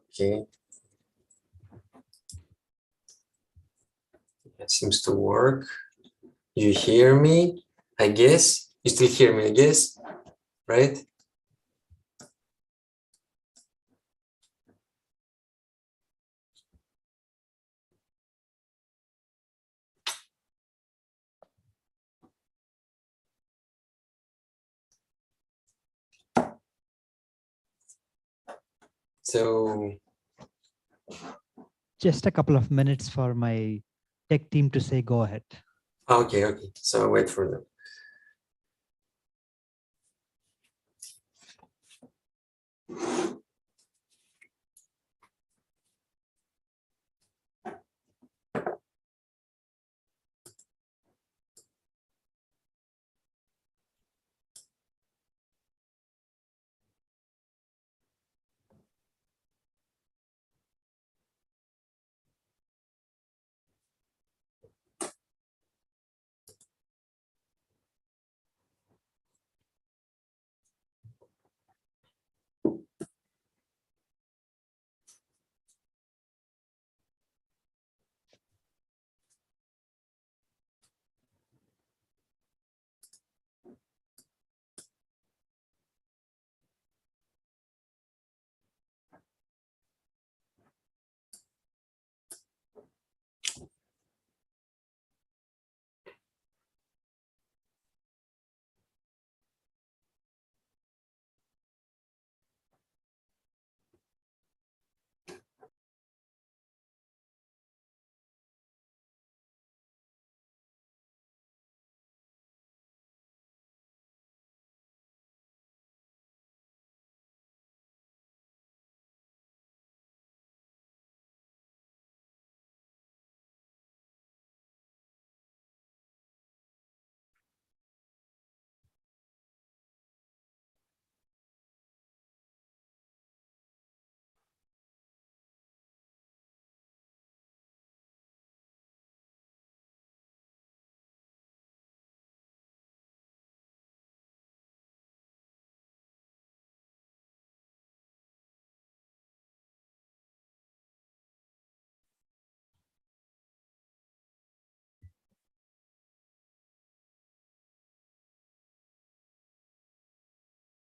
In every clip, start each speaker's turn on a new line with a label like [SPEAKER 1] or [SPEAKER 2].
[SPEAKER 1] Okay. That seems to work. You hear me, I guess. You still hear me, I guess, right? So
[SPEAKER 2] just a couple of minutes for my tech team to say go ahead.
[SPEAKER 1] okay, okay. So I'll wait for them.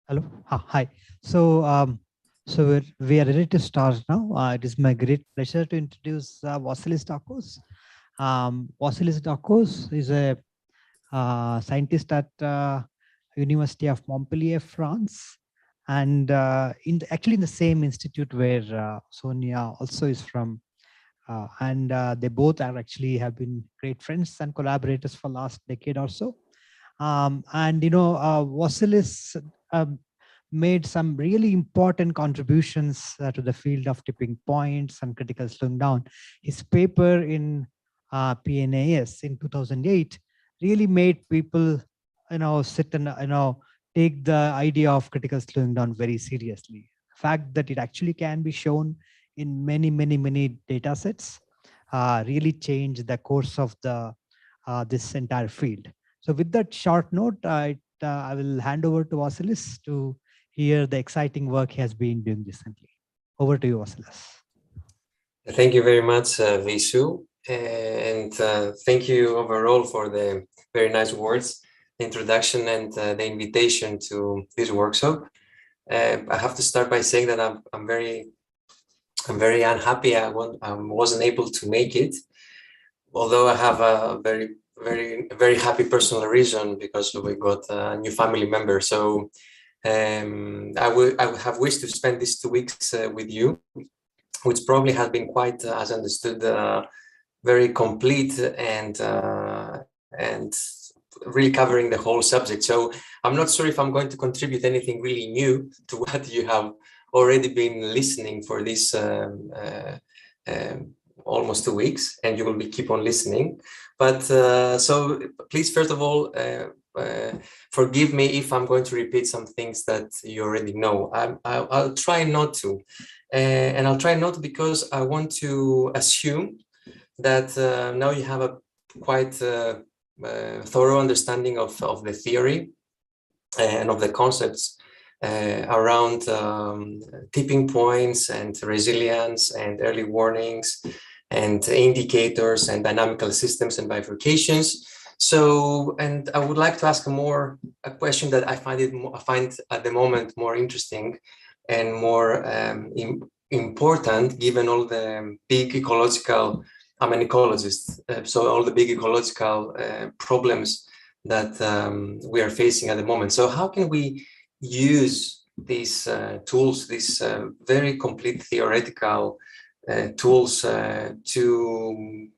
[SPEAKER 2] Hello. Hi. So, we are ready to start now. It is my great pleasure to introduce Vasilis Dakos. Vasilis Dakos is a scientist at University of Montpellier, France, and actually in the same institute where Sonia also is from. They both are actually have been great friends and collaborators for last decade or so. Vasilis made some really important contributions to the field of tipping points and critical slowing down. His paper in PNAS in 2008 really made people, sit and, take the idea of critical slowing down very seriously. The fact that it actually can be shown in many data sets really changed the course of the this entire field. So with that short note, I will hand over to Vasilis to hear the exciting work he has been doing recently. Over to you, Vasilis.
[SPEAKER 1] Thank you very much, Visu. And thank you overall for the very nice words, the introduction and the invitation to this workshop. I have to start by saying that I'm very unhappy I wasn't able to make it, although I have a very happy personal reason because we got a new family member. So I would have wished to spend these 2 weeks with you, which probably has been quite, as understood, very complete and really covering the whole subject. So I'm not sure if I'm going to contribute anything really new to what you have already been listening for this almost 2 weeks, and you will keep on listening. But so please, first of all, forgive me if I'm going to repeat some things that you already know. I'll try not to. And I'll try not because I want to assume that now you have a quite thorough understanding of the theory and of the concepts around tipping points and resilience and early warnings and indicators and dynamical systems and bifurcations. So, and I would like to ask a question that I find at the moment more interesting and more important, given all the big ecological, I'm an ecologist, so all the big ecological problems that we are facing at the moment. So how can we use these tools, these very complete theoretical tools to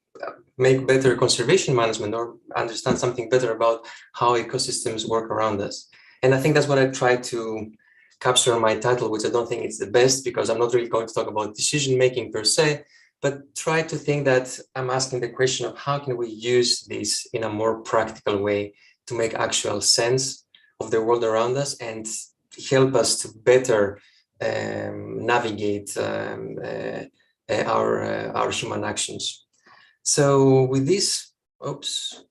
[SPEAKER 1] make better conservation management or understand something better about how ecosystems work around us? And I think that's what I try to capture in my title, which I don't think it's the best, because I'm not really going to talk about decision making per se, but try to think that I'm asking the question of how can we use this in a more practical way to make actual sense of the world around us and help us to better navigate our human actions. So with this, oops.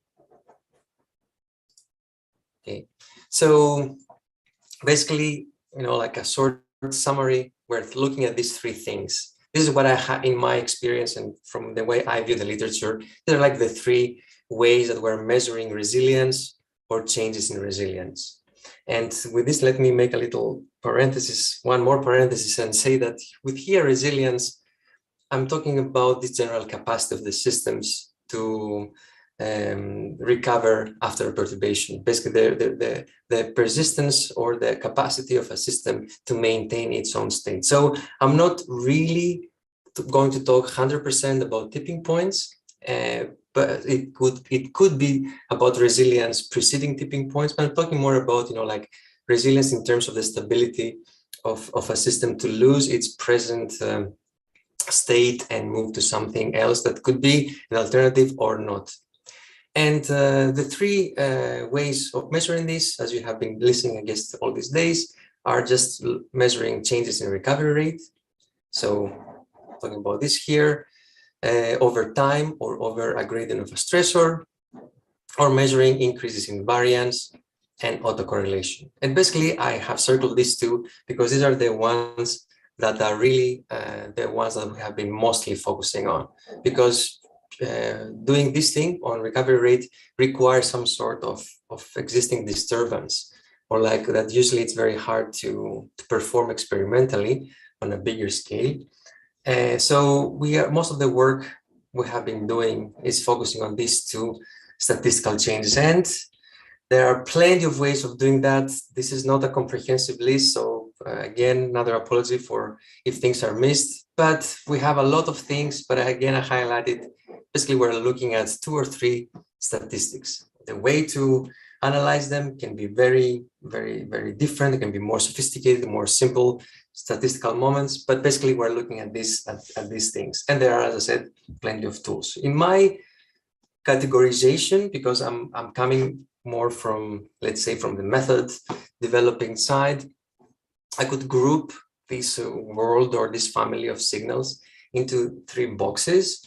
[SPEAKER 1] Okay, so basically, like a short summary, we're looking at these three things. This is what I had in my experience, and from the way I view the literature, they're like the three ways that we're measuring resilience or changes in resilience. And with this, let me make a little parenthesis, one more parenthesis, and say that with here resilience, I'm talking about the general capacity of the systems to recover after a perturbation. Basically, the persistence or the capacity of a system to maintain its own state. So I'm not really going to talk 100% about tipping points, but it could be about resilience preceding tipping points. But I'm talking more about like resilience in terms of the stability of a system to lose its present state and move to something else that could be an alternative or not. And the three ways of measuring this, as you have been listening, I guess, all these days, are just measuring changes in recovery rate. So talking about this here, over time or over a gradient of a stressor, or measuring increases in variance and autocorrelation. And basically, I have circled these two because these are the ones that are really the ones that we have been mostly focusing on, because doing this thing on recovery rate requires some sort of existing disturbance, or like that usually it's very hard to perform experimentally on a bigger scale. So most of the work we have been doing is focusing on these two statistical changes, and there are plenty of ways of doing that. This is not a comprehensive list, so again, another apology for if things are missed, but we have a lot of things. But again, I highlighted, basically we're looking at 2 or 3 statistics. The way to analyze them can be very, very, very different. It can be more sophisticated, more simple statistical moments, but basically we're looking at this at these things. And there are, as I said, plenty of tools. In my categorization, because I'm coming more from, let's say, from the method developing side, I could group this world or this family of signals into 3 boxes.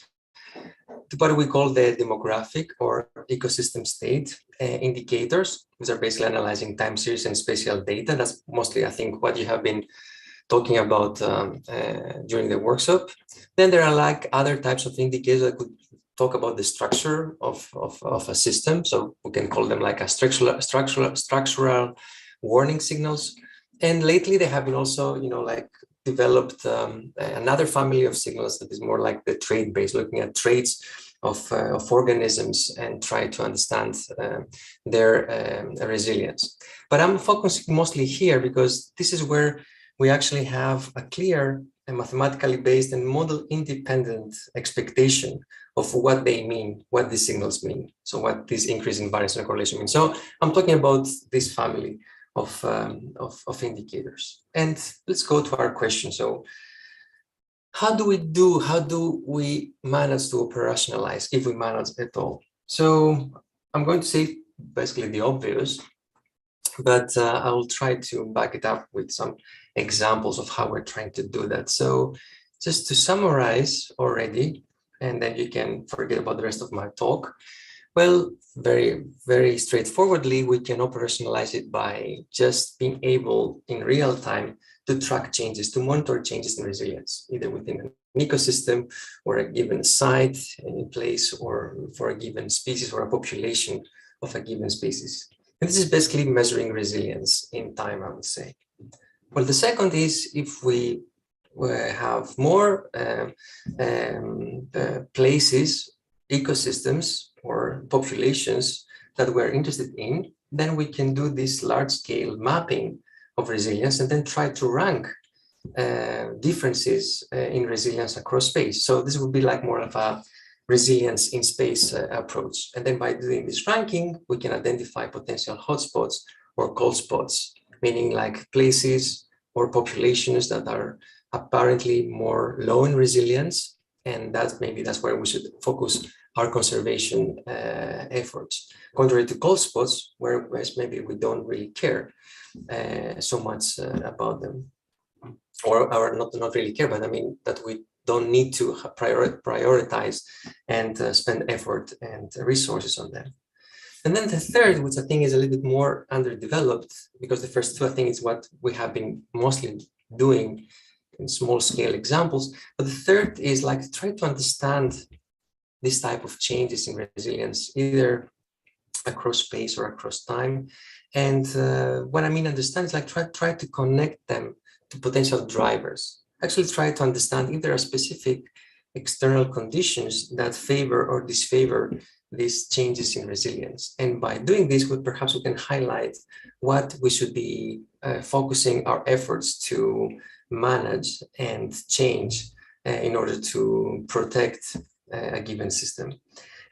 [SPEAKER 1] What we call the demographic or ecosystem state indicators, which are basically analyzing time series and spatial data. That's mostly, I think, what you have been talking about during the workshop. Then there are like other types of indicators that could talk about the structure of a system. So we can call them like a structural warning signals. And lately they have been also, like developed another family of signals that is more like the trait-based, looking at traits of organisms and try to understand their resilience. But I'm focusing mostly here because this is where we actually have a clear and mathematically based and model independent expectation of what they mean, what these signals mean. So what this increase in variance and correlation means. So I'm talking about this family of indicators. And let's go to our question. So how do we manage to operationalize, if we manage at all? So I'm going to say basically the obvious, but I will try to back it up with some examples of how we're trying to do that. So just to summarize already, and then you can forget about the rest of my talk. Well, very, very straightforwardly, we can operationalize it by just being able in real time to track changes, to monitor changes in resilience, either within an ecosystem or a given site in place, or for a given species or a population of a given species. And this is basically measuring resilience in time, I would say. Well, the second is if we have more places, ecosystems, or populations that we're interested in, then we can do this large-scale mapping of resilience and then try to rank differences in resilience across space. So this would be like more of a resilience in space approach. And then by doing this ranking, we can identify potential hotspots or cold spots, meaning like places or populations that are apparently more low in resilience. And that's where we should focus our conservation efforts, contrary to cold spots, where maybe we don't really care so much about them, or not really care, but I mean that we don't need to prioritize and spend effort and resources on them. And then the third, which I think is a little bit more underdeveloped, because the first two, I think, is what we have been mostly doing in small scale examples. But the third is like try to understand this type of changes in resilience, either across space or across time. And what I mean understand is like try to connect them to potential drivers. Actually try to understand if there are specific external conditions that favor or disfavor these changes in resilience. And by doing this, perhaps we can highlight what we should be focusing our efforts to manage and change in order to protect a given system.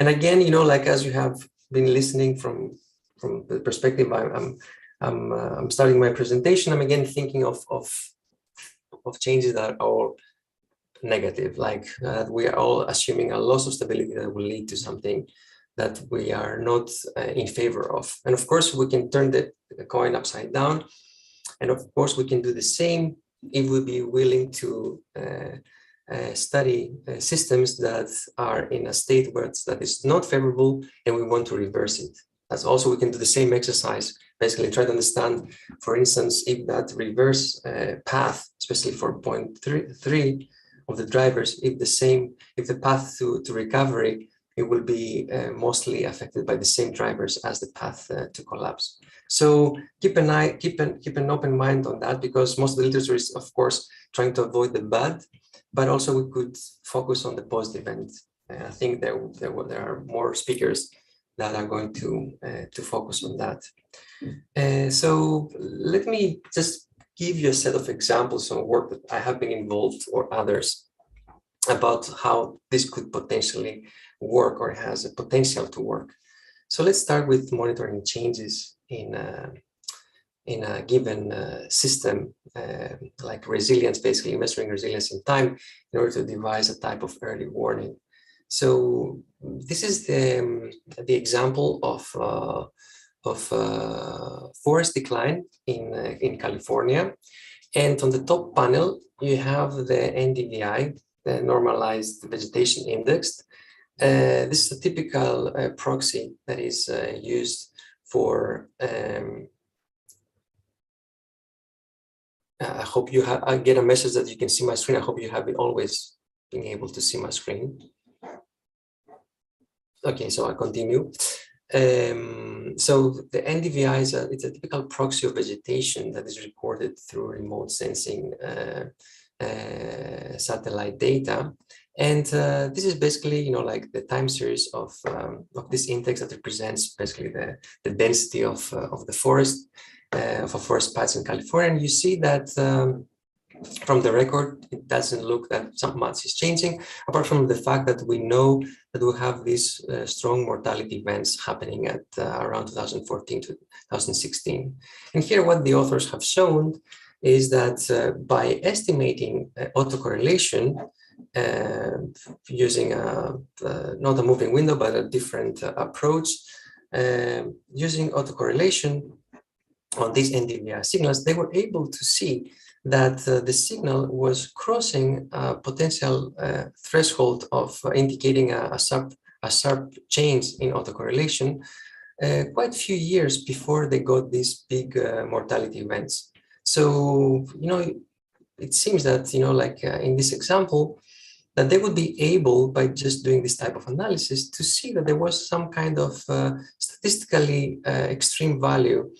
[SPEAKER 1] And again, you know, like as you have been listening from the perspective I'm starting my presentation, I'm again thinking of changes that are all negative, like we are all assuming a loss of stability that will lead to something that we are not in favor of. And of course, we can turn the coin upside down. And of course, we can do the same if we be willing to study systems that are in a state where that is not favorable and we want to reverse it. That's also, we can do the same exercise, basically try to understand, for instance, if that reverse path, especially for point three of the drivers, if the path to recovery, it will be mostly affected by the same drivers as the path to collapse. So keep an open mind on that, because most of the literature is, of course, trying to avoid the bad, but also we could focus on the positive. And I think there are more speakers that are going to focus on that. So let me just give you a set of examples of work that I have been involved, or others, about how this could potentially work or has a potential to work. So let's start with monitoring changes in a given system, like resilience, basically measuring resilience in time in order to devise a type of early warning. So this is the example of forest decline in California. And on the top panel, you have the NDVI, the normalized vegetation index. This is a typical proxy that is used for, I hope I get a message that you can see my screen. I hope you have always been able to see my screen. Okay, so I continue. So the NDVI is it's a typical proxy of vegetation that is recorded through remote sensing satellite data. And this is basically, you know, like the time series of this index that represents basically the density of the forest, of a forest patch in California. And you see that from the record, it doesn't look that so much is changing, apart from the fact that we know that we have these strong mortality events happening at around 2014 to 2016. And here what the authors have shown is that by estimating autocorrelation, using not a moving window, but a different approach, using autocorrelation on these NDVI signals, they were able to see that the signal was crossing a potential threshold of indicating a a sharp change in autocorrelation quite a few years before they got these big mortality events. So, it seems that, like in this example, that they would be able, by just doing this type of analysis, to see that there was some kind of statistically extreme value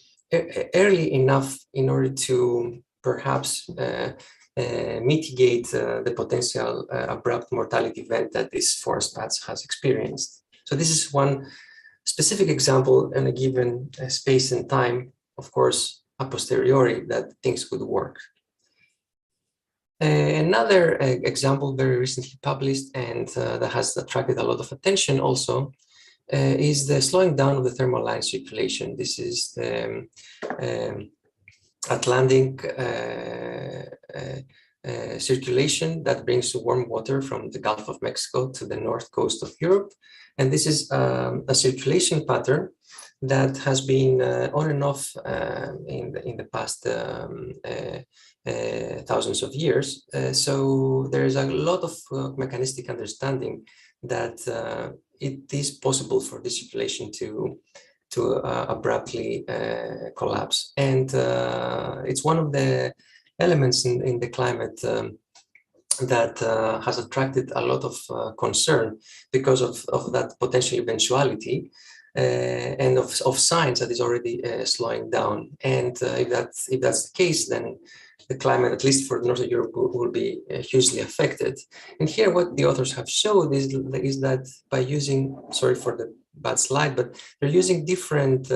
[SPEAKER 1] early enough in order to perhaps mitigate the potential abrupt mortality event that this forest patch has experienced. So this is one specific example in a given space and time, of course, a posteriori, that things could work. Another example very recently published and that has attracted a lot of attention also is the slowing down of the thermal line circulation. This is the Atlantic circulation that brings warm water from the Gulf of Mexico to the north coast of Europe. And this is a circulation pattern that has been on and off in the past thousands of years. So there is a lot of mechanistic understanding that it is possible for this circulation to abruptly collapse. And it's one of the elements in the climate that has attracted a lot of concern because of that potential eventuality and of signs that is already slowing down. And if that's the case, then the climate, at least for Northern Europe, will be hugely affected. And here what the authors have showed is that by using, sorry for the bad slide, but they're using different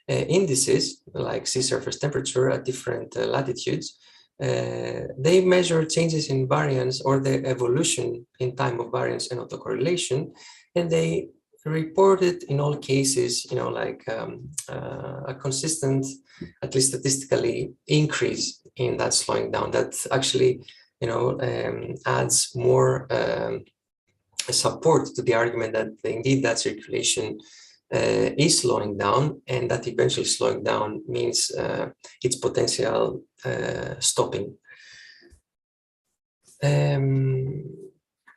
[SPEAKER 1] indices like sea surface temperature at different latitudes. They measure changes in variance or the evolution in time of variance and autocorrelation, and they reported in all cases, a consistent, at least statistically, increase in that slowing down. That actually, adds more support to the argument that indeed that circulation is slowing down, and that eventually slowing down means its potential stopping.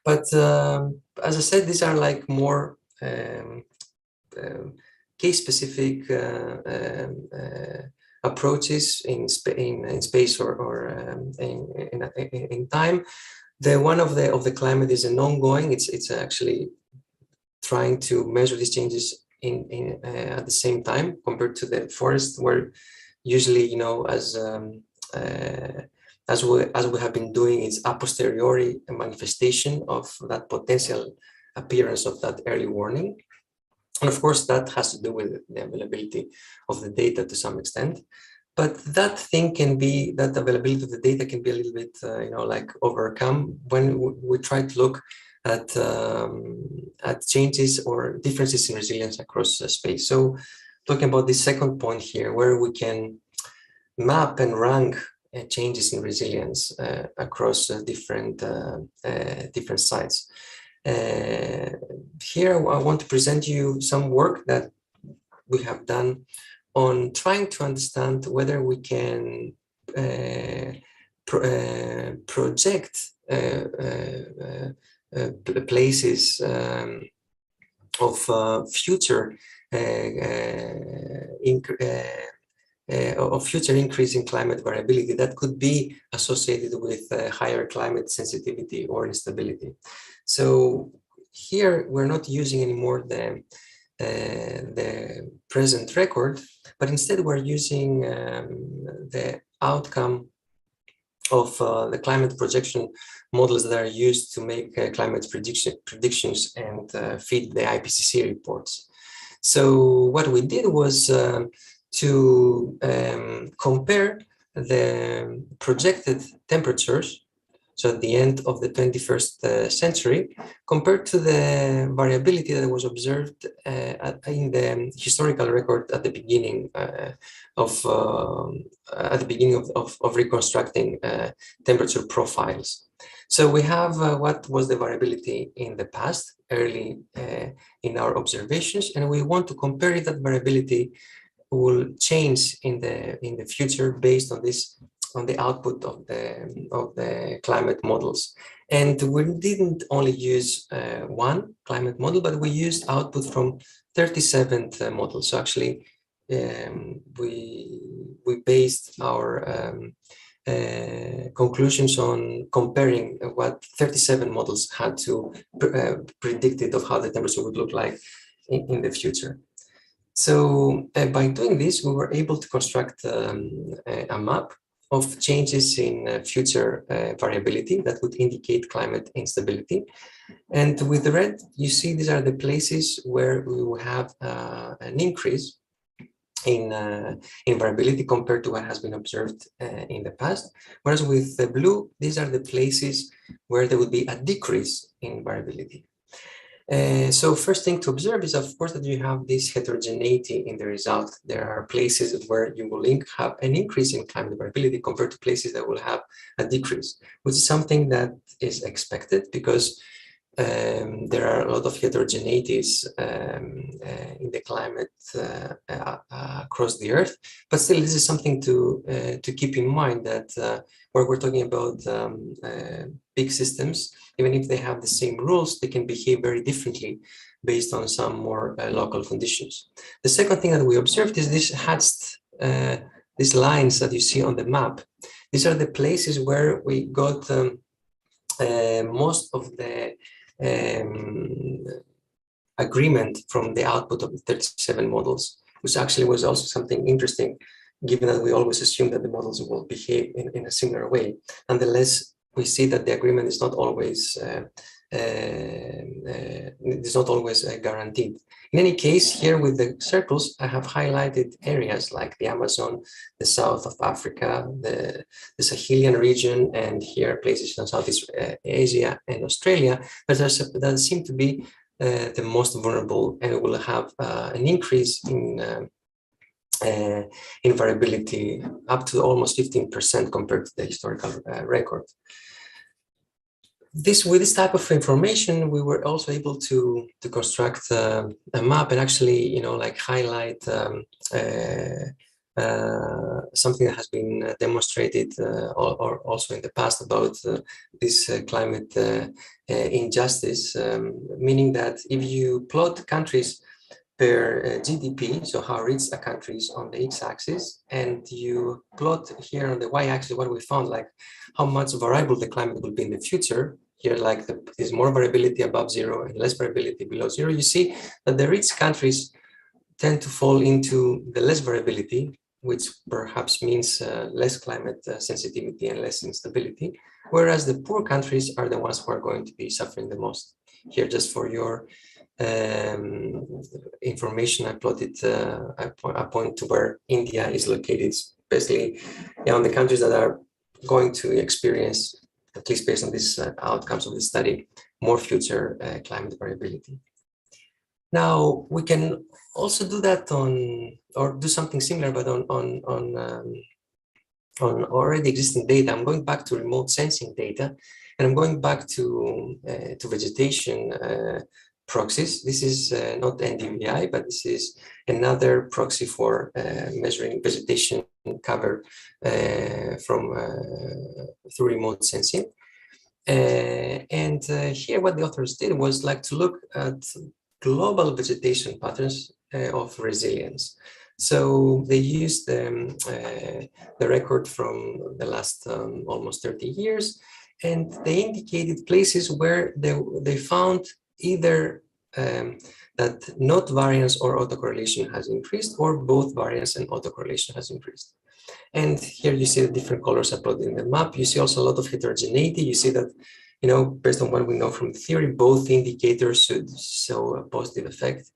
[SPEAKER 1] But as I said, these are like more case-specific approaches in space or in time. The one of the climate is an ongoing. It's actually trying to measure these changes at the same time compared to the forest, where usually, as we have been doing, it's a posteriori manifestation of that potential appearance of that early warning. And of course, that has to do with the availability of the data to some extent. But that availability of the data can be a little bit, overcome when we try to look at changes or differences in resilience across space. So talking about this second point here, where we can map and rank changes in resilience across different sites. Here, I want to present you some work that we have done on trying to understand whether we can project places of future increase in climate variability that could be associated with higher climate sensitivity or instability. So here we're not using anymore the present record, but instead we're using the outcome of the climate projection models that are used to make climate predictions and feed the IPCC reports. So what we did was to compare the projected temperatures, so at the end of the 21st century, compared to the variability that was observed in the historical record at the beginning of reconstructing temperature profiles. So we have what was the variability in the past, early in our observations, and we want to compare if that variability will change in the future based on this on the output of the climate models. And we didn't only use one climate model, but we used output from 37 models. So actually, we based our conclusions on comparing what 37 models had to predicted of how the temperature would look like in the future. So by doing this, we were able to construct a map of changes in future variability that would indicate climate instability. And with the red, you see these are the places where we will have an increase in variability compared to what has been observed in the past. Whereas with the blue, these are the places where there would be a decrease in variability. So first thing to observe is, of course, that you have this heterogeneity in the result. There are places where you will have an increase in climate variability compared to places that will have a decrease, which is something that is expected because there are a lot of heterogeneities in the climate across the Earth. But still, this is something to keep in mind that where we're talking about big systems, even if they have the same rules, they can behave very differently based on some more local conditions. The second thing that we observed is this hatched, these lines that you see on the map. These are the places where we got most of the agreement from the output of the 37 models, which actually was also something interesting, given that we always assume that the models will behave in a similar way. Nonetheless, we see that the agreement is not always guaranteed. In any case, here with the circles, I have highlighted areas like the Amazon, the south of Africa, the Sahelian region, and here places in Southeast Asia and Australia that seem to be the most vulnerable and will have an increase in variability up to almost 15% compared to the historical record. With this type of information, we were also able to construct a map and actually, highlight something that has been demonstrated or also in the past about this climate injustice, meaning that if you plot countries per GDP, so how rich a country is on the x-axis, and you plot here on the y-axis what we found, like how much variable the climate will be in the future. Here, like there's more variability above zero and less variability below zero. You see that the rich countries tend to fall into the less variability, which perhaps means less climate sensitivity and less instability, whereas the poor countries are the ones who are going to be suffering the most. Here, just for your information, I plotted a point to where India is located, basically on the countries that are going to experience, at least based on these outcomes of the study, more future climate variability. Now, we can also do that or do something similar, but on already existing data. I'm going back to remote sensing data, and I'm going back to vegetation proxies. This is not NDVI, but this is another proxy for measuring vegetation cover through remote sensing. And here what the authors did was to look at global vegetation patterns of resilience. So they used the record from the last almost 30 years, and they indicated places where they found either that not variance or autocorrelation has increased, or both variance and autocorrelation has increased. And here you see the different colors uploaded in the map. You see also a lot of heterogeneity. You see that, based on what we know from the theory, both indicators should show a positive effect.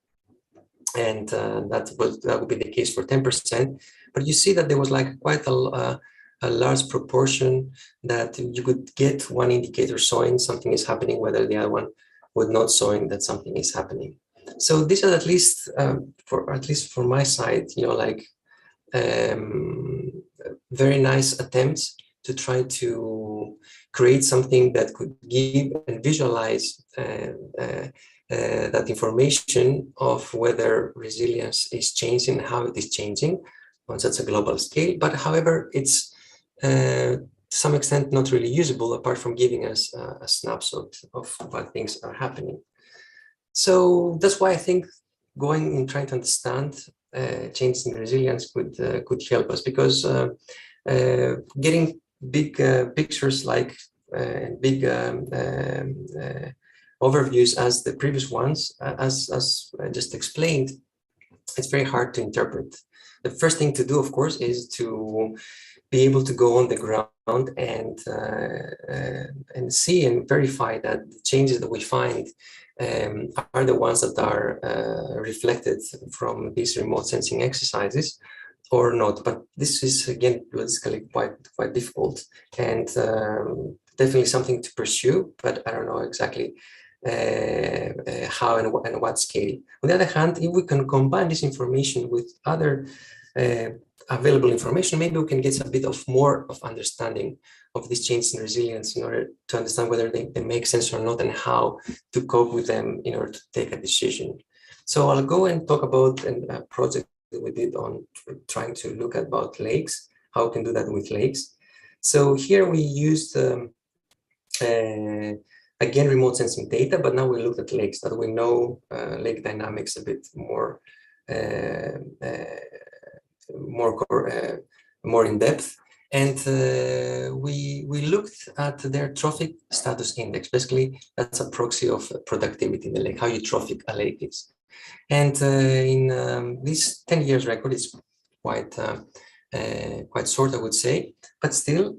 [SPEAKER 1] And that would be the case for 10%. But you see that there was quite a large proportion that you could get one indicator showing something is happening, whether the other one would not showing that something is happening. So these are at least for my side, very nice attempts to try to create something that could give and visualize that information of whether resilience is changing, how it is changing on such a global scale. But however, it's to some extent not really usable, apart from giving us a snapshot of what things are happening. So that's why I think going and trying to understand changes in resilience could help us, because getting big pictures like big overviews as the previous ones, as I just explained, it's very hard to interpret. The first thing to do, of course, is to be able to go on the ground and see and verify that the changes that we find are the ones that are reflected from these remote sensing exercises or not. But this is, again, basically quite difficult, and definitely something to pursue, but I don't know exactly how and what scale. On the other hand, if we can combine this information with other available information, maybe we can get a bit of more of understanding of these changes in resilience in order to understand whether they make sense or not, and how to cope with them in order to take a decision. So I'll go and talk about a project that we did on trying to look at about lakes, how we can do that with lakes. So here we used again, remote sensing data, but now we looked at lakes that we know lake dynamics a bit more in depth, and we looked at their trophic status index. Basically, that's a proxy of productivity in the lake, how eutrophic a lake is. And in this 10 years record, it's quite short, I would say, but still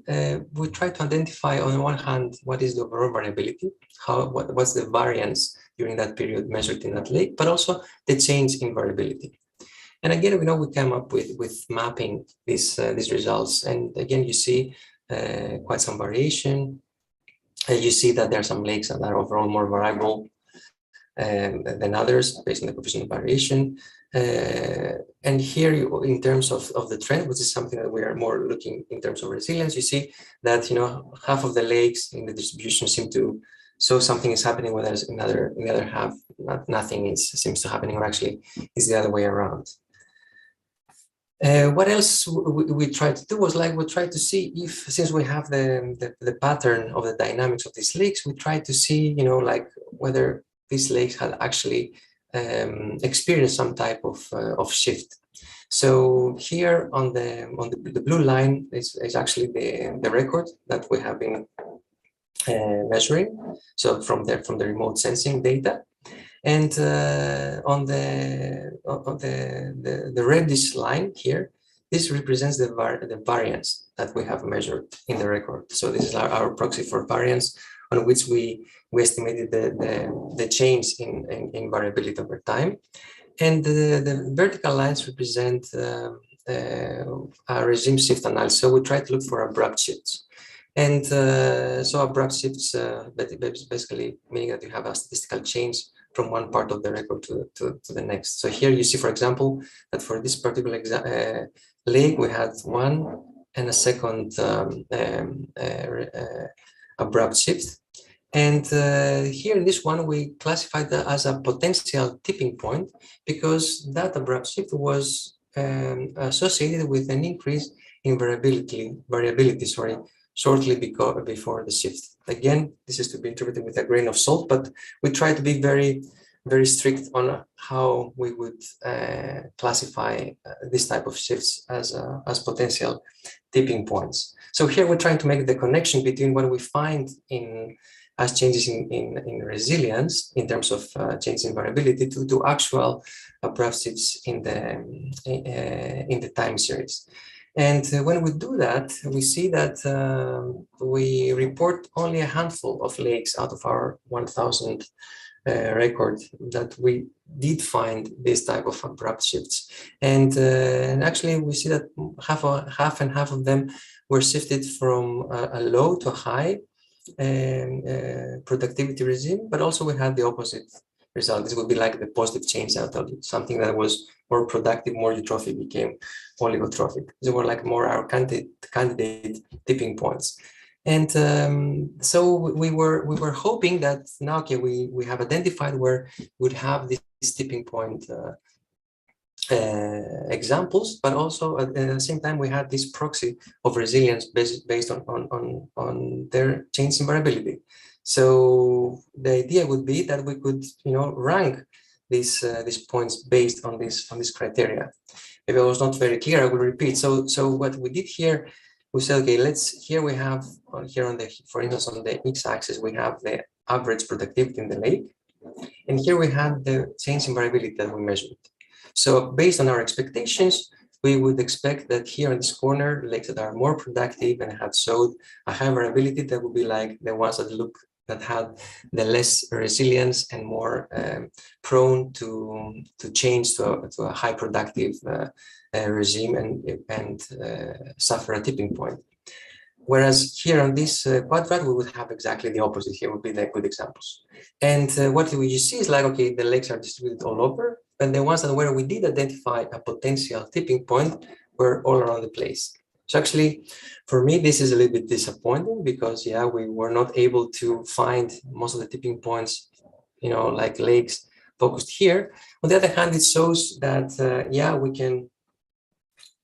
[SPEAKER 1] we try to identify, on the one hand, what is the overall variability, what's the variance during that period measured in that lake, but also the change in variability. And again, we know we came up with mapping these results, and again, you see quite some variation. You see that there are some lakes that are overall more variable than others based on the coefficient of variation. And here, in terms of the trend, which is something that we are more looking in terms of resilience, you see that half of the lakes in the distribution seem to show something is happening, whereas in the other half, nothing seems to happening, or actually is the other way around. What else we tried to do was, like, we tried to see if, since we have the pattern of the dynamics of these lakes, we tried to see, like, whether these lakes had actually experienced some type of shift. So here on the blue line is actually the record that we have been measuring. So from the remote sensing data. And on the reddish line here, this represents the variance that we have measured in the record. So this is our proxy for variance, on which we estimated the change in variability over time. And the vertical lines represent a regime shift analysis. So we try to look for abrupt shifts. And so abrupt shifts basically meaning that you have a statistical change from one part of the record to the next. So here you see, for example, that for this particular lake, we had one and a second abrupt shift. And here in this one, we classified that as a potential tipping point, because that abrupt shift was associated with an increase in variability, shortly before the shift. Again, this is to be interpreted with a grain of salt, but we try to be very, very strict on how we would classify this type of shifts as potential tipping points. So here we're trying to make the connection between what we find as changes in resilience in terms of change in variability to actual abrupt shifts in the time series. And when we do that, we see that we report only a handful of lakes out of our 1,000 record that we did find this type of abrupt shifts. And actually, we see that half and half of them were shifted from a low to a high productivity regime, but also we had the opposite result. This would be like the positive change out of something that was more productive, more eutrophic, became oligotrophic. They were like more our candidate tipping points. And so we were hoping that now, okay, we have identified where we would have this tipping point examples, but also at the same time we had this proxy of resilience based on their change in variability. So the idea would be that we could, rank these points based on this criteria. If it was not very clear, I will repeat. So what we did here, we said, okay, we have for instance, on the x-axis, we have the average productivity in the lake. And here we have the change in variability that we measured. So based on our expectations, we would expect that here in this corner, lakes that are more productive and have showed a high variability, that would be like the ones that had the less resilience and more prone to change to a high productive regime and suffer a tipping point. Whereas here on this quadrant, we would have exactly the opposite. Here would be the good examples. And what you see is like, okay, the lakes are distributed all over, but the ones where we did identify a potential tipping point were all around the place. So actually, for me, this is a little bit disappointing because, yeah, we were not able to find most of the tipping points, like lakes focused here. On the other hand, it shows that, yeah,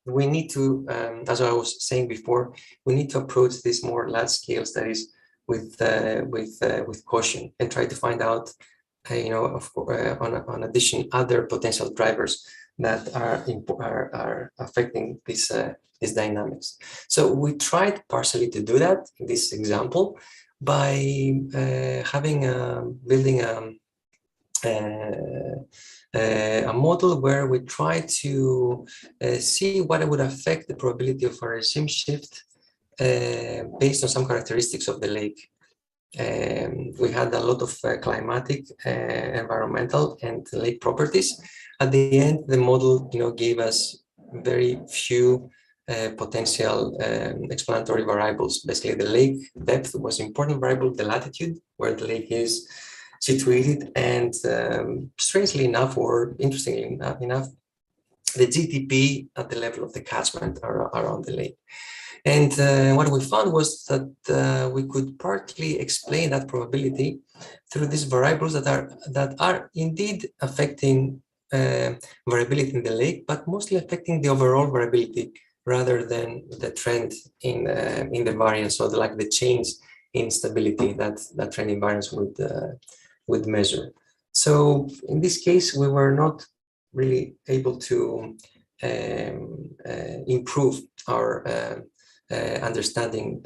[SPEAKER 1] we need to, as I was saying before, we need to approach these more large-scale studies with caution and try to find out, on addition, other potential drivers that are affecting these dynamics. So we tried partially to do that in this example by building a model where we try to see what would affect the probability of a regime shift based on some characteristics of the lake. We had a lot of climatic, environmental, and lake properties. At the end, the model, gave us very few potential explanatory variables. Basically, the lake depth was an important variable, the latitude where the lake is situated, and strangely enough, or interestingly enough, the GDP at the level of the catchment around the lake. And what we found was that we could partly explain that probability through these variables that are indeed affecting variability in the lake, but mostly affecting the overall variability rather than the trend in the variance, so like the change in stability that trend in variance would measure. So in this case, we were not really able to improve our understanding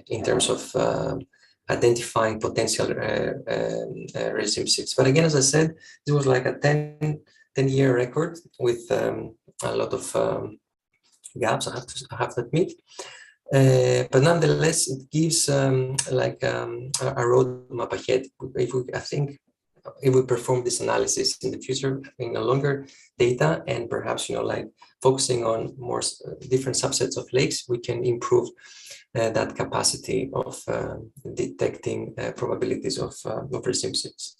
[SPEAKER 1] in terms of identifying potential regime shifts. But again, as I said, this was like a 10-year record with a lot of gaps, I have to admit. But nonetheless, it gives like a roadmap ahead. I think if we perform this analysis in the future in a longer data and perhaps like focusing on more different subsets of lakes, we can improve that capacity of detecting probabilities of regime shifts.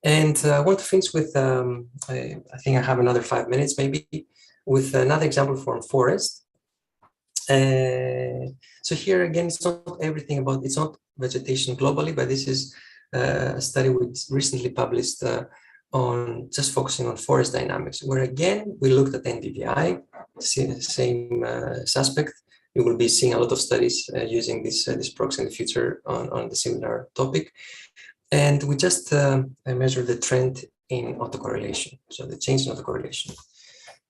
[SPEAKER 1] And I want to finish with I think I have another 5 minutes maybe with another example from forest. So here again, it's not vegetation globally, but this is a study we recently published on just focusing on forest dynamics, where again, we looked at NDVI, same suspect. We will be seeing a lot of studies using this proxy in the future on the similar topic. And we just measured the trend in autocorrelation, so the change in autocorrelation.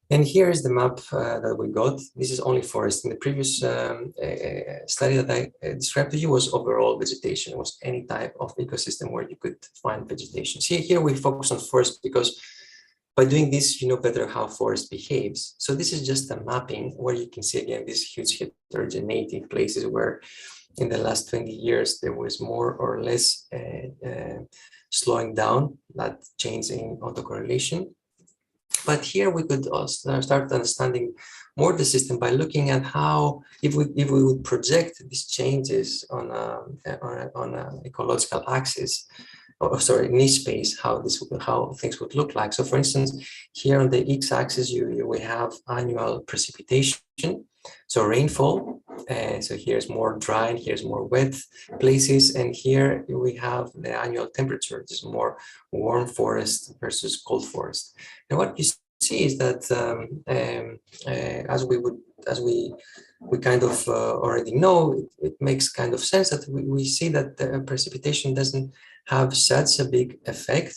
[SPEAKER 1] And here is the map that we got. This is only forest. In the previous study that I described to you was overall vegetation. It was any type of ecosystem where you could find vegetation. See, here we focus on forest because by doing this, you know better how forest behaves. So this is just a mapping where you can see again this huge heterogeneity, places where in the last 20 years there was more or less slowing down that change in autocorrelation. But here we could also start understanding more the system by looking at how, if we would project these changes on an ecological axis, or sorry, niche space, how things would look like. So, for instance, here on the x-axis, we have annual precipitation, so rainfall. So here's more dry, and here's more wet places, and here we have the annual temperature, which is more warm forest versus cold forest. And what you see is that as we kind of already know, it makes kind of sense that we see that the precipitation doesn't have such a big effect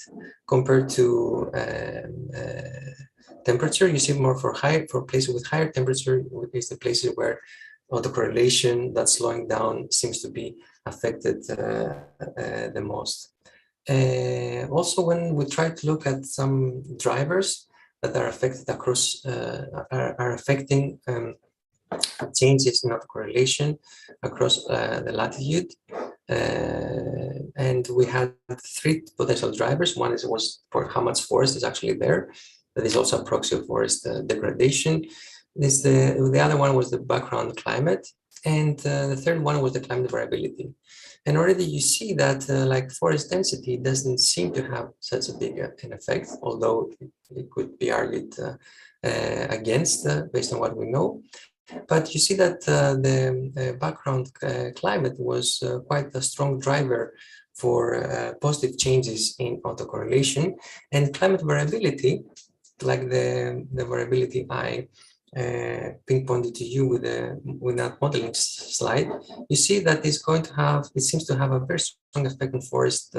[SPEAKER 1] compared to temperature. You see more for places with higher temperature is the places where autocorrelation, that slowing down, seems to be affected the most. Also, when we try to look at some drivers that are affected across, are affecting changes in autocorrelation across the latitude, and we had 3 potential drivers. One was for how much forest is actually there. That is also a proxy of forest degradation. The other one was the background climate, and the third one was the climate variability. And already you see that like forest density doesn't seem to have such a big an effect, although it could be argued against based on what we know. But you see that the background climate was quite a strong driver for positive changes in autocorrelation, and climate variability, like the variability I pinpointed to you with that modeling slide, you see that it seems to have a very strong effect on forest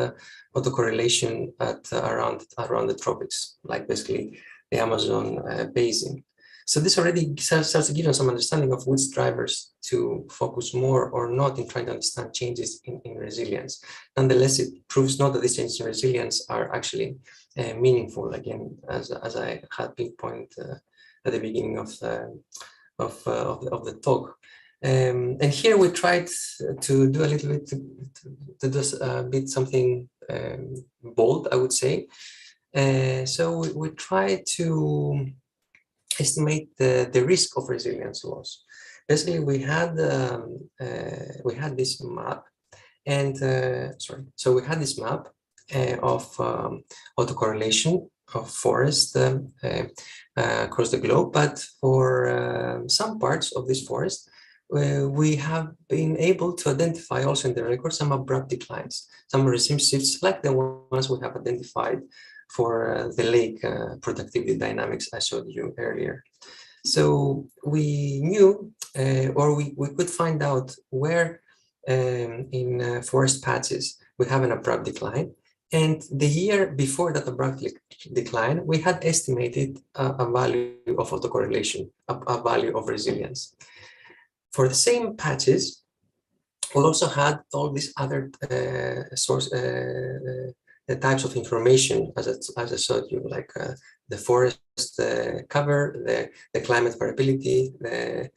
[SPEAKER 1] autocorrelation at around the tropics, like basically the Amazon basin. So this already starts to give us some understanding of which drivers to focus more or not in trying to understand changes in resilience. Nonetheless, it proves not that these changes in resilience are actually meaningful, again, as I had pinpointed at the beginning of the talk. And here we tried to do a little bit, to do a bit something bold, I would say. So we tried to estimate the risk of resilience loss. Basically, we had this map, and so we had this map of autocorrelation of forest across the globe, but for some parts of this forest, we have been able to identify also in the record some abrupt declines, some regime shifts like the ones we have identified for the lake productivity dynamics I showed you earlier. So we knew, or we could find out where in forest patches we have an abrupt decline. And the year before that abrupt decline, we had estimated a value of autocorrelation, a value of resilience. For the same patches, we also had all these other the types of information, as I showed you, like the forest cover, the climate variability, the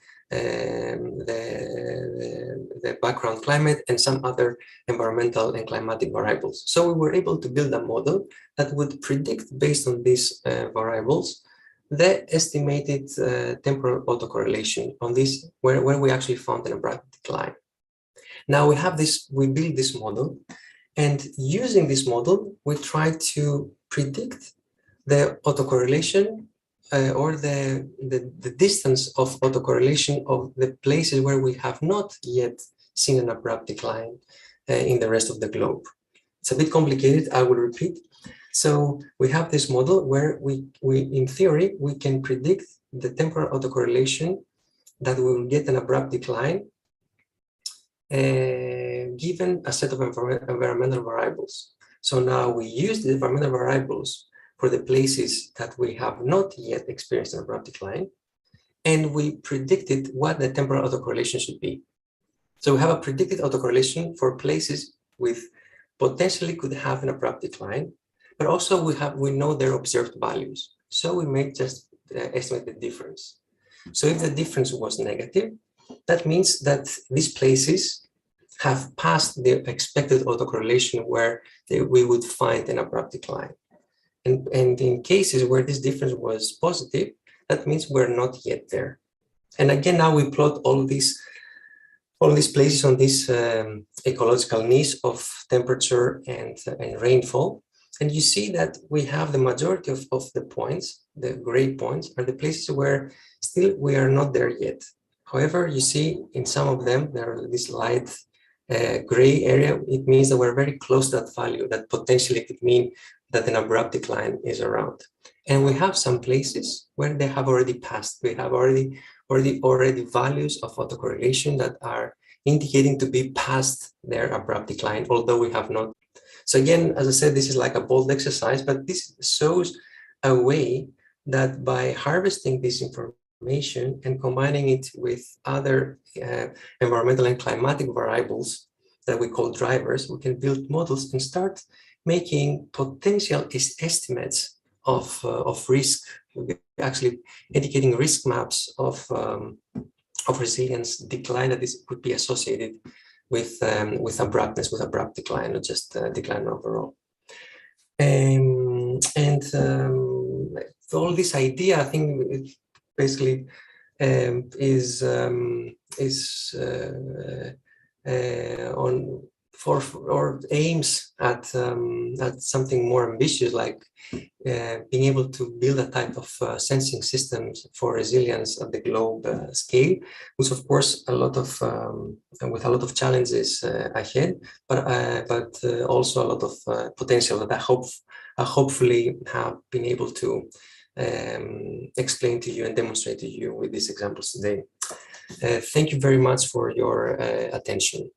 [SPEAKER 1] background climate, and some other environmental and climatic variables. So we were able to build a model that would predict, based on these variables, the estimated temporal autocorrelation on this, where we actually found an abrupt decline. Now we have this, we build this model, and using this model, we try to predict the autocorrelation or the distance of autocorrelation of the places where we have not yet seen an abrupt decline in the rest of the globe. It's a bit complicated, I will repeat. So we have this model where we in theory, we can predict the temporal autocorrelation that we will get an abrupt decline given a set of environmental variables. So now we use the environmental variables for the places that we have not yet experienced an abrupt decline, and we predicted what the temporal autocorrelation should be. So we have a predicted autocorrelation for places with potentially could have an abrupt decline, but also we know their observed values. So we may just estimate the difference. So if the difference was negative, that means that these places have passed the expected autocorrelation where we would find an abrupt decline. And in cases where this difference was positive, that means we're not yet there. And again, now we plot all these places on this ecological niche of temperature and rainfall. And you see that we have the majority of the points, the gray points, are the places where still we are not there yet. However, you see in some of them, there are this light gray area. It means that we're very close to that value, that potentially could mean that an abrupt decline is around. And we have some places where they have already passed. We have already values of autocorrelation that are indicating to be past their abrupt decline, although we have not. So again, as I said, this is like a bold exercise, but this shows a way that by harvesting this information and combining it with other environmental and climatic variables that we call drivers, we can build models and start making potential estimates of risk, actually indicating risk maps of resilience decline that could be associated with abruptness, with abrupt decline, not just decline overall. And all this idea, I think, it basically is on for or aims at something more ambitious, like being able to build a type of sensing systems for resilience at the globe scale, which of course with a lot of challenges ahead, but also a lot of potential that I hopefully have been able to explain to you and demonstrate to you with these examples today. Thank you very much for your attention.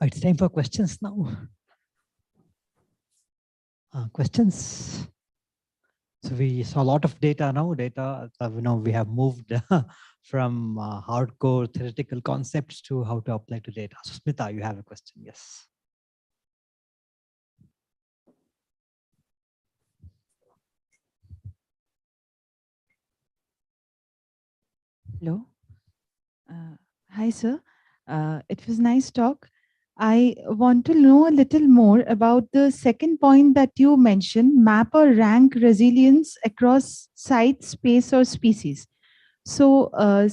[SPEAKER 2] It's time for questions now. Questions? So we saw a lot of data now. We have moved from hardcore theoretical concepts to how to apply to data. So Smita, you have a question? Yes.
[SPEAKER 3] Hello. Hi, sir. It was nice talk. I want to know a little more about the second point that you mentioned, map or rank resilience across site, space, or species. So I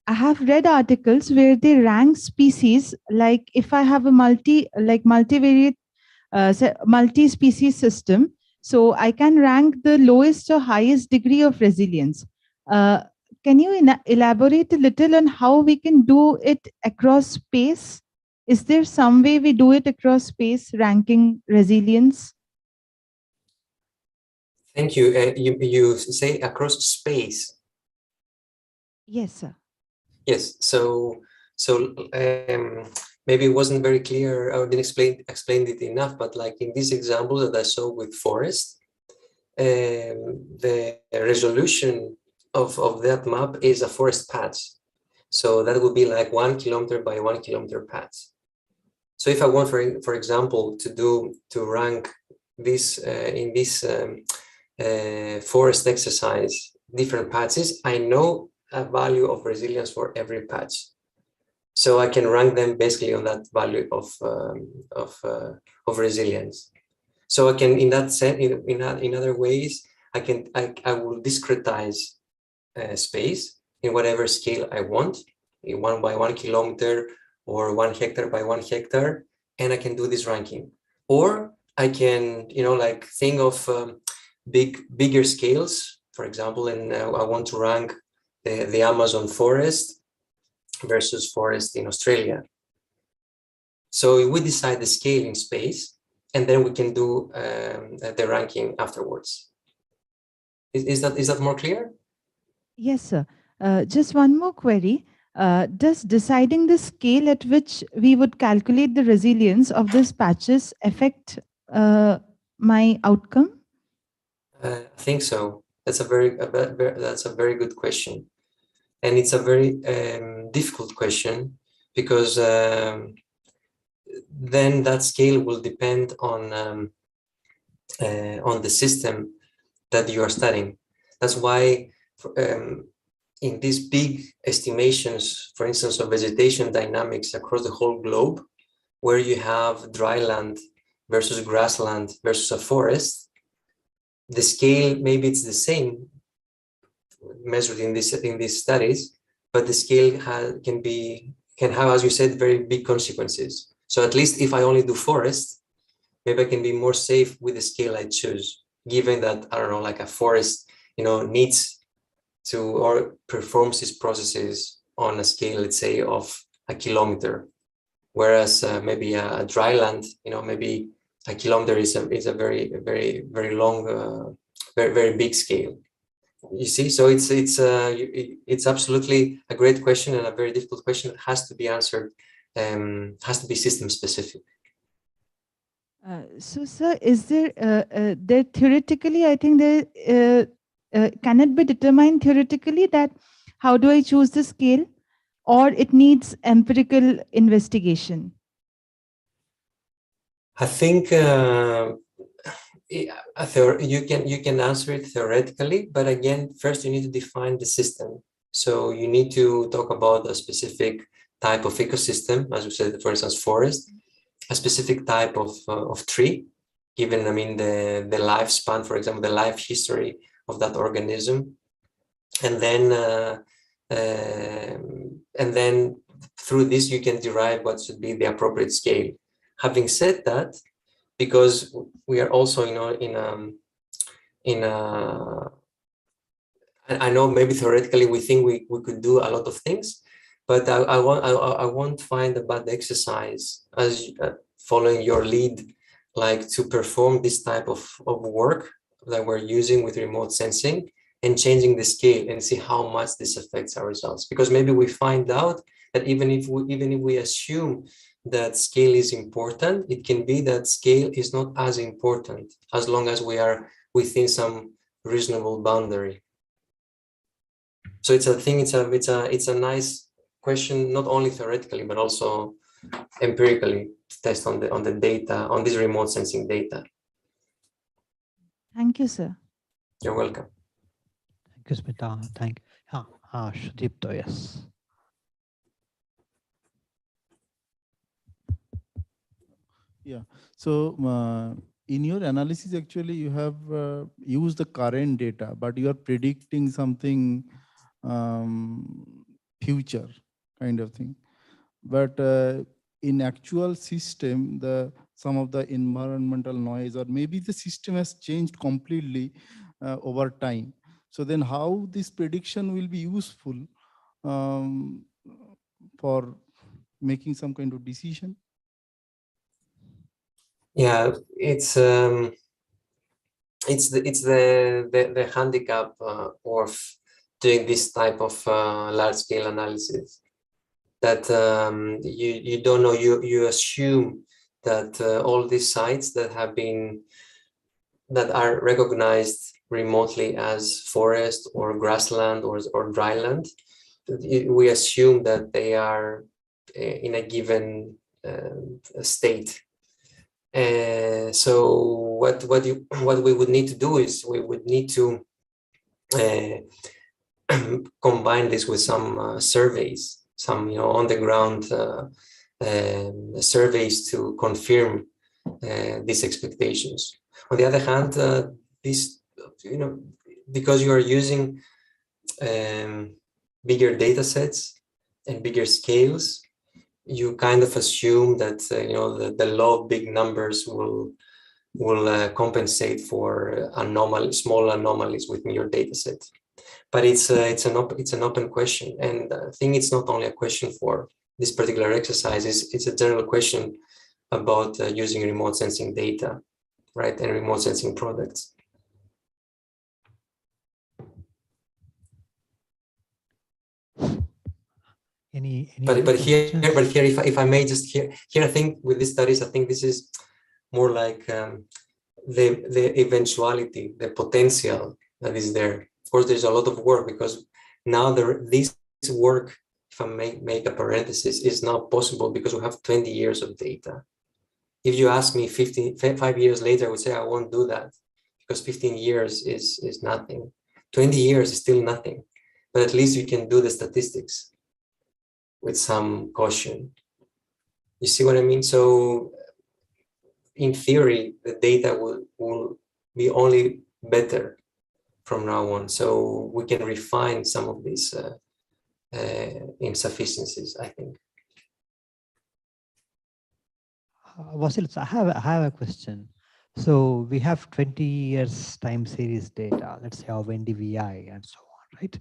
[SPEAKER 3] have read articles where they rank species, like if I have a multivariate multi-species system, so I can rank the lowest or highest degree of resilience. Can you elaborate a little on how we can do it across space? Is there some way we do it across space, ranking resilience?
[SPEAKER 1] Thank you. You say across space?
[SPEAKER 3] Yes, sir.
[SPEAKER 1] Yes. So maybe it wasn't very clear or didn't explain it enough, but like in this example that I saw with forest, the resolution of that map is a forest patch. So that would be like 1 kilometer by 1 kilometer patch. So if I want, for example, to rank this in this forest exercise, different patches, I know a value of resilience for every patch. So I can rank them basically on that value of resilience. So I can, in that sense, in other ways, I will discretize space in whatever scale I want, in 1 by 1 kilometer or 1 hectare by 1 hectare, and I can do this ranking. Or I can, like think of bigger scales, for example, and I want to rank the Amazon forest versus forest in Australia. So we decide the scale in space, and then we can do the ranking afterwards. Is that more clear?
[SPEAKER 3] Yes, sir. Just one more query. Does deciding the scale at which we would calculate the resilience of these patches affect my outcome?
[SPEAKER 1] I think so. That's a very good question, and it's a very difficult question, because then that scale will depend on the system that you are studying. That's why in these big estimations, for instance, of vegetation dynamics across the whole globe, where you have dry land versus grassland versus a forest, the scale, maybe it's the same measured in these studies, but the scale can have, as you said, very big consequences. So at least if I only do forest, maybe I can be more safe with the scale I choose, given that, I don't know, like a forest, needs to or performs its processes on a scale, let's say, of a kilometer, whereas maybe a dry land, maybe a kilometer is a very long, very big scale. You see, so it's absolutely a great question and a very difficult question. It has to be answered, has to be system specific.
[SPEAKER 3] So, sir, is there theoretically, I think can it be determined theoretically that how do I choose the scale, or it needs empirical investigation?
[SPEAKER 1] I think you can answer it theoretically, but again, first you need to define the system. So you need to talk about a specific type of ecosystem, as we said, for instance, forest, a specific type of tree, given, the lifespan, for example, the life history of that organism, and then through this you can derive what should be the appropriate scale. Having said that, because we are also, I know maybe theoretically we think we could do a lot of things, but I won't find a bad exercise as following your lead, like to perform this type of work that we're using with remote sensing and changing the scale and see how much this affects our results. Because maybe we find out that even if we assume that scale is important, it can be that scale is not as important as long as we are within some reasonable boundary. So it's a nice question, not only theoretically but also empirically, to test on the data, on this remote sensing data.
[SPEAKER 3] Thank you, sir.
[SPEAKER 1] You're welcome.
[SPEAKER 2] Thank you, Smita. Thank you. Sudipta, yes.
[SPEAKER 4] Yeah. So in your analysis, actually, you have used the current data, but you are predicting something future kind of thing. But in actual system, some of the environmental noise, or maybe the system has changed completely over time. So then how this prediction will be useful for making some kind of decision?
[SPEAKER 1] Yeah, it's the handicap of doing this type of large scale analysis, that you don't know, you assume that all these sites that are recognized remotely as forest or grassland or dryland, we assume that they are in a given state. So what we would need to do is we would need to combine this with some surveys, some on the ground surveys to confirm these expectations. On the other hand, this because you are using bigger data sets and bigger scales, you kind of assume that the law of big numbers will compensate for small anomalies within your data set. But it's an open question, and I think it's not only a question for this particular exercise. It's a general question about using remote sensing data, right, and remote sensing products. But here, if I may just here, I think with these studies, I think this is more like the eventuality, the potential that is there. Of course, there's a lot of work, because now this work, if I make a parenthesis, is not possible because we have 20 years of data. If you ask me 5 years later, I would say I won't do that, because 15 years is nothing. 20 years is still nothing, but at least you can do the statistics with some caution. You see what I mean? So in theory, the data will be only better from now on. So we can refine some of these insufficiencies, I think.
[SPEAKER 2] Vasilis, I have a question. So we have 20 years time series data, let's say of NDVI and so on, right?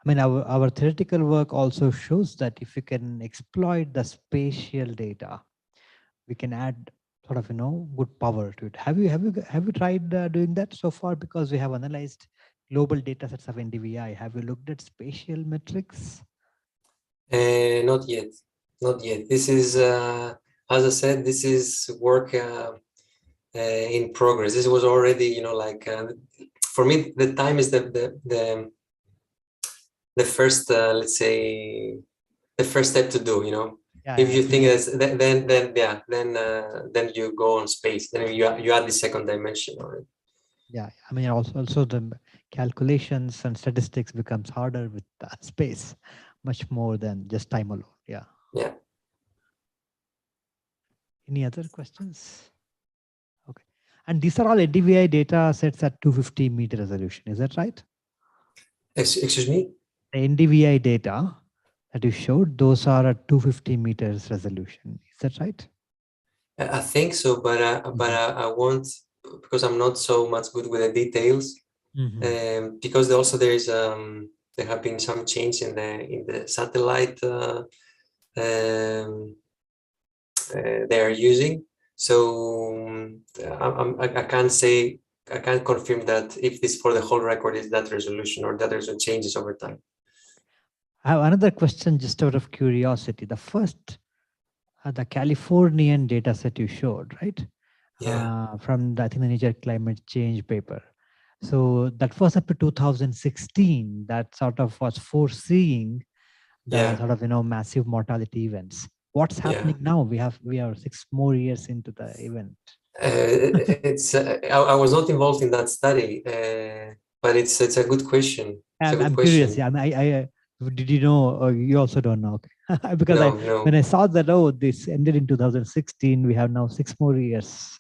[SPEAKER 2] I mean, our theoretical work also shows that if you can exploit the spatial data, we can add sort of, good power to it. Have you tried doing that so far? Because we have analyzed global data sets of NDVI. Have you looked at spatial metrics?
[SPEAKER 1] Not yet. Not yet. This is, as I said, this is work in progress. This was already, for me, the time is the first, let's say, the first step to do.
[SPEAKER 2] Yeah,
[SPEAKER 1] If
[SPEAKER 2] yeah,
[SPEAKER 1] you
[SPEAKER 2] so
[SPEAKER 1] think
[SPEAKER 2] you-
[SPEAKER 1] it's, then you go on space. Then you add the second dimension already.
[SPEAKER 2] yeah, I mean, also the calculations and statistics becomes harder with space, much more than just time alone. Yeah.
[SPEAKER 1] Yeah.
[SPEAKER 2] Any other questions? Okay. And these are all NDVI data sets at 250 meter resolution. Is that right?
[SPEAKER 1] Excuse me?
[SPEAKER 2] The NDVI data that you showed, those are at 250 meters resolution. Is that right?
[SPEAKER 1] I think so, but I won't, because I'm not so much good with the details. Because there is there have been some change in the satellite they are using. So I can't say, I can't confirm that if this for the whole record is that resolution or that resolution changes over time.
[SPEAKER 2] I have another question just out of curiosity. The first, the Californian data set you showed, right?
[SPEAKER 1] Yeah.
[SPEAKER 2] From I think the Nature Climate Change paper. So that was up to 2016. That sort of was foreseeing the sort of massive mortality events. What's happening now? We are 6 more years into the event.
[SPEAKER 1] It's I was not involved in that study, but it's a good question.
[SPEAKER 2] I'm curious. Yeah, I did you know? You also don't know, okay? Because
[SPEAKER 1] No.
[SPEAKER 2] when I saw that, this ended in 2016. We have now 6 more years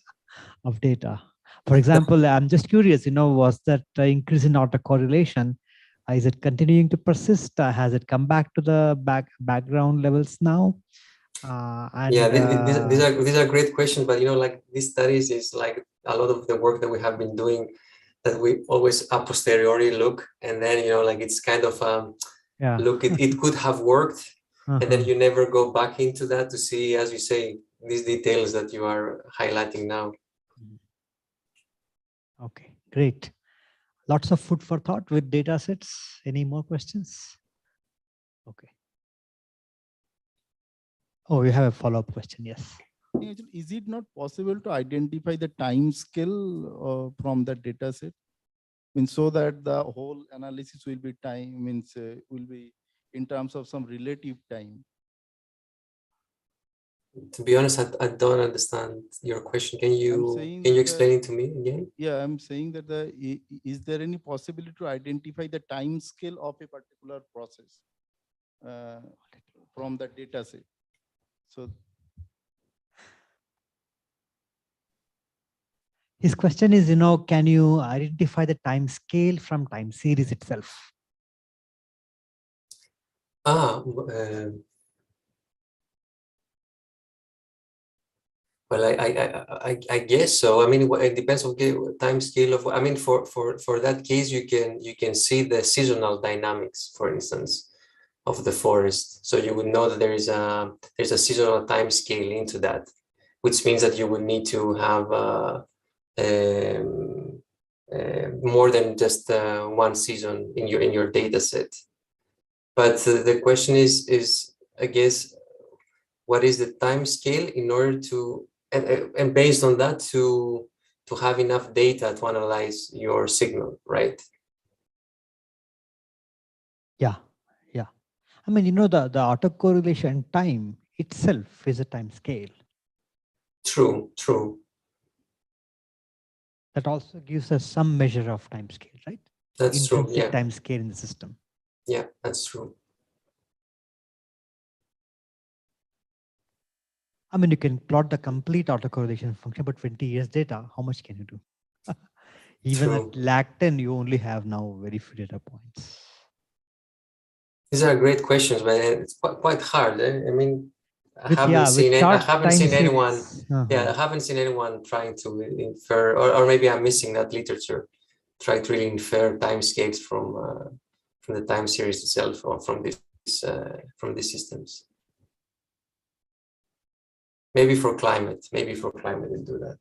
[SPEAKER 2] of data. For example, I'm just curious. Was that increase in autocorrelation? Is it continuing to persist? Has it come back to the background levels now?
[SPEAKER 1] These are great questions, but like these studies is like a lot of the work that we have been doing, that we always a posteriori look, and then like it's kind of look, it could have worked, and then you never go back into that to see, as you say, these details that you are highlighting now.
[SPEAKER 2] Okay, great. Lots of food for thought with data sets. Any more questions? Okay. Oh, you have a follow-up question. Yes.
[SPEAKER 4] Is it not possible to identify the time scale from the data set? So that the whole analysis will be will be in terms of some relative time.
[SPEAKER 1] To be honest, I don't understand your question. Can you explain it to me again?
[SPEAKER 4] Yeah, I'm saying that is there any possibility to identify the time scale of a particular process from the data set? So
[SPEAKER 2] his question is, can you identify the time scale from time series itself?
[SPEAKER 1] Well, I guess so. I mean, it depends on time scale of. I mean, for that case, you can see the seasonal dynamics, for instance, of the forest. So you would know that there's a seasonal time scale into that, which means that you would need to have more than just one season in your data set. But the question is, I guess, what is the time scale in order to, and based on that, to have enough data to analyze your signal, right?
[SPEAKER 2] Yeah. I mean, the autocorrelation time itself is a time scale.
[SPEAKER 1] True.
[SPEAKER 2] That also gives us some measure of time scale, right?
[SPEAKER 1] That's true. Yeah.
[SPEAKER 2] Time scale in the system.
[SPEAKER 1] Yeah, that's true.
[SPEAKER 2] I mean, you can plot the complete autocorrelation function, but 20 years data, how much can you do? Even
[SPEAKER 1] True.
[SPEAKER 2] at lag 10, you only have now very few data points.
[SPEAKER 1] These are great questions, but it's quite hard. I mean, I haven't seen anyone. Yeah, I haven't seen anyone trying to infer, or maybe I'm missing that literature. Try to really infer timescales the time series itself or from these systems. Maybe for climate we'll do that.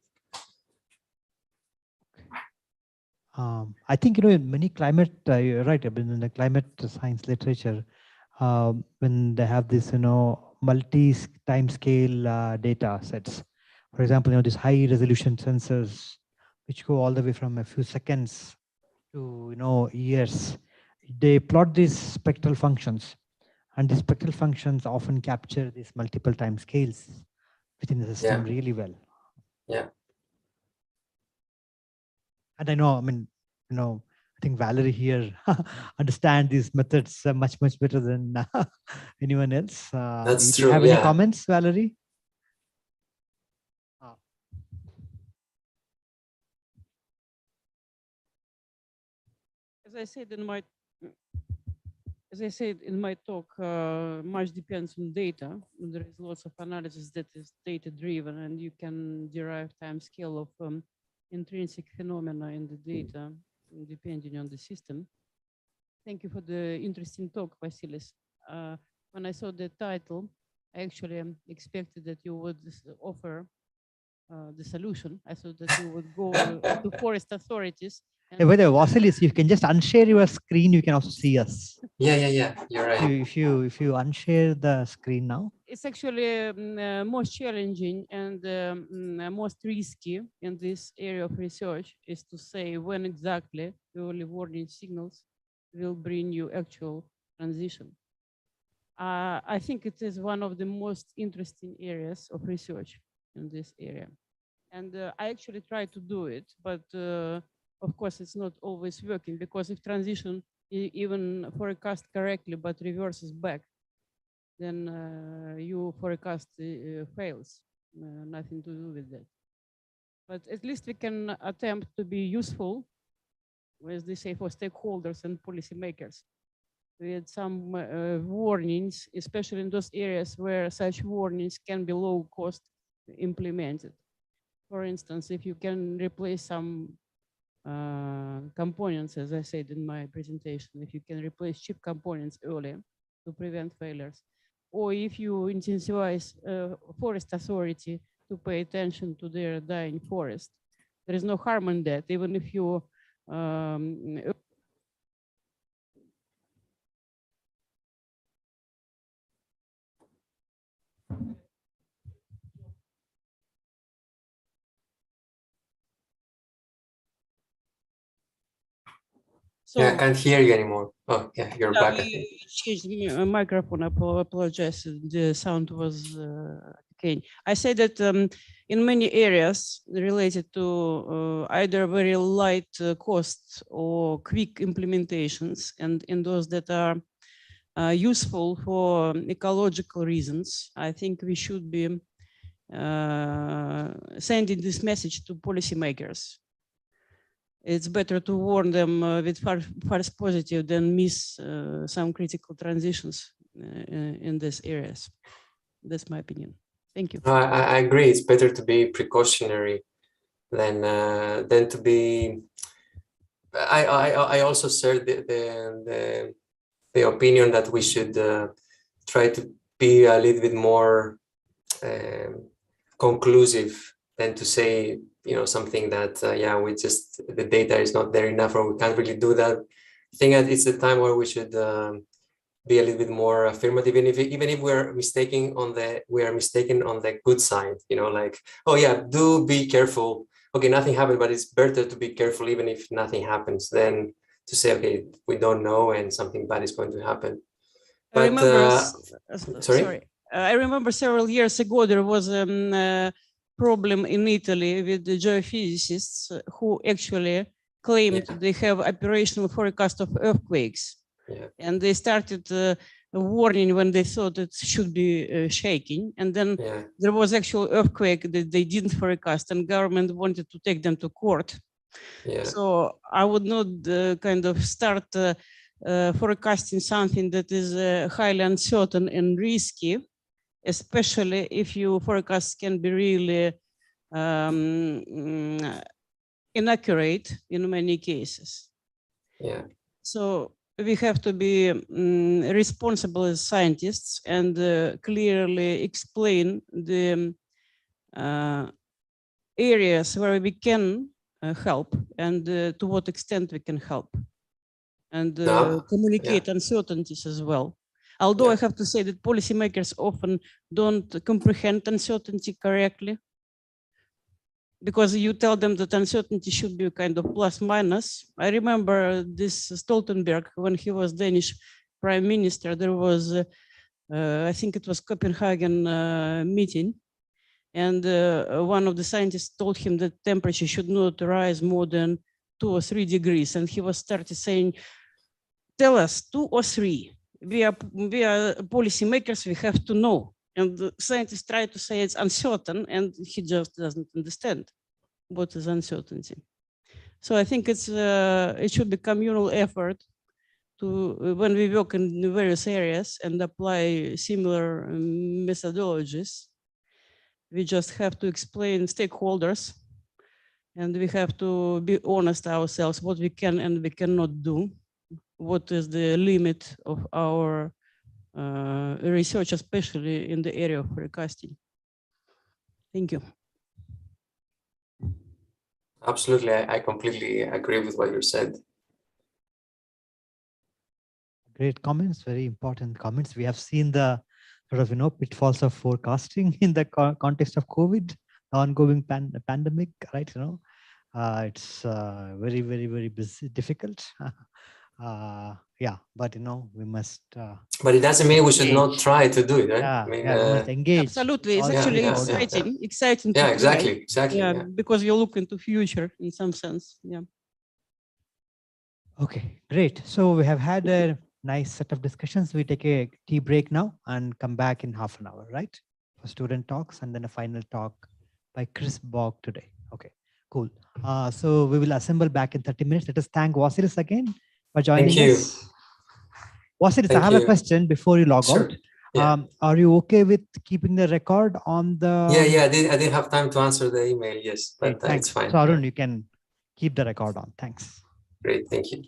[SPEAKER 2] I think, in many climate, you're right, in the climate science literature, when they have this, multi-time scale data sets. For example, these high resolution sensors, which go all the way from a few seconds to, years. They plot these spectral functions, and these spectral functions often capture these multiple time scales within the system really well.
[SPEAKER 1] Yeah.
[SPEAKER 2] And I know, I think Valerie here understand these methods much better than anyone else.
[SPEAKER 1] That's
[SPEAKER 2] do
[SPEAKER 1] true.
[SPEAKER 2] you have any comments, Valerie?
[SPEAKER 5] As I said in my talk, much depends on data. There is lots of analysis that is data driven, and you can derive time scale of intrinsic phenomena in the data depending on the system. Thank you for the interesting talk, Vasilis. When I saw the title, I actually expected that you would offer the solution. I thought that you would go to forest authorities.
[SPEAKER 2] Whether Vasilis, you can just unshare your screen, you can also see us.
[SPEAKER 1] Yeah. You're right.
[SPEAKER 2] If you unshare the screen now.
[SPEAKER 5] It's actually most challenging and most risky in this area of research is to say when exactly early warning signals will bring you actual transition. I think it is one of the most interesting areas of research in this area. And I actually try to do it, but of course it's not always working, because if transition even forecast correctly but reverses back, then you forecast fails. Nothing to do with that. But at least we can attempt to be useful, as they say, for stakeholders and policymakers, with some warnings, especially in those areas where such warnings can be low cost implemented. For instance, if you can replace some components, as I said in my presentation, if you can replace chip components early to prevent failures, or if you incentivize forest authority to pay attention to their dying forest, there is no harm in that, even if you
[SPEAKER 1] yeah, I can't hear you anymore. Oh, yeah, you're back, I think.
[SPEAKER 5] Changed my microphone. I apologize. The sound was okay. I say that in many areas related to either very light costs or quick implementations, and in those that are useful for ecological reasons, I think we should be sending this message to policymakers. It's better to warn them with false positive than miss some critical transitions in these areas. That's my opinion. Thank you.
[SPEAKER 1] I agree. It's better to be precautionary than to be. I also share the opinion that we should try to be a little bit more conclusive than to say, something that, yeah, the data is not there enough, or we can't really do that. I think that it's the time where we should be a little bit more affirmative, even if we're mistaken on the good side, like, oh yeah, do be careful. Okay, nothing happened, but it's better to be careful even if nothing happens than to say, okay, we don't know and something bad is going to happen. But sorry.
[SPEAKER 5] I remember several years ago there was a problem in Italy with the geophysicists who actually claimed they have operational forecast of earthquakes.
[SPEAKER 1] Yeah.
[SPEAKER 5] And they started warning when they thought it should be shaking. And then there was actual earthquake that they didn't forecast, and government wanted to take them to court.
[SPEAKER 1] Yeah.
[SPEAKER 5] So I would not kind of start forecasting something that is highly uncertain and risky, especially if your forecast can be really inaccurate in many cases.
[SPEAKER 1] Yeah.
[SPEAKER 5] So we have to be responsible as scientists and clearly explain the areas where we can help and to what extent we can help, and communicate uncertainties as well. Although I have to say that policymakers often don't comprehend uncertainty correctly, because you tell them that uncertainty should be kind of plus minus. I remember this Stoltenberg, when he was Danish prime minister, there was, I think it was Copenhagen meeting. And one of the scientists told him that temperature should not rise more than 2 or 3 degrees. And he was started saying, tell us 2 or 3. We are policymakers, we have to know. And the scientists try to say it's uncertain, and he just doesn't understand what is uncertainty. So I think it's it should be communal effort to, when we work in various areas and apply similar methodologies, we just have to explain stakeholders, and we have to be honest ourselves what we can and we cannot do, what is the limit of our research, especially in the area of forecasting. Thank you.
[SPEAKER 1] Absolutely, I completely agree with what you said.
[SPEAKER 2] Great comments, very important comments. We have seen the sort of, pitfalls of forecasting in the context of COVID, the ongoing pandemic, right? It's very, very, very difficult. Yeah, but we must.
[SPEAKER 1] But it doesn't mean we should not try to do it, right?
[SPEAKER 2] Yeah,
[SPEAKER 1] I mean,
[SPEAKER 2] we must engage.
[SPEAKER 5] Absolutely, it's actually exciting.
[SPEAKER 1] Yeah,
[SPEAKER 5] to
[SPEAKER 1] exactly.
[SPEAKER 5] Because you look into future in some sense. Yeah.
[SPEAKER 2] Okay, great. So we have had a nice set of discussions. We take a tea break now and come back in half an hour, right? For student talks, and then a final talk by Chris Bogg today. Okay, cool. So we will assemble back in 30 minutes. Let us thank Vasilis again for joining us. Vasilis, I have a question before you log out.
[SPEAKER 1] Yeah.
[SPEAKER 2] Are you okay with keeping the record on the?
[SPEAKER 1] Yeah, I didn't have time to answer the email, yes, but
[SPEAKER 2] thanks.
[SPEAKER 1] it's fine.
[SPEAKER 2] So Arun, you can keep the record on. Thanks.
[SPEAKER 1] Great, thank you.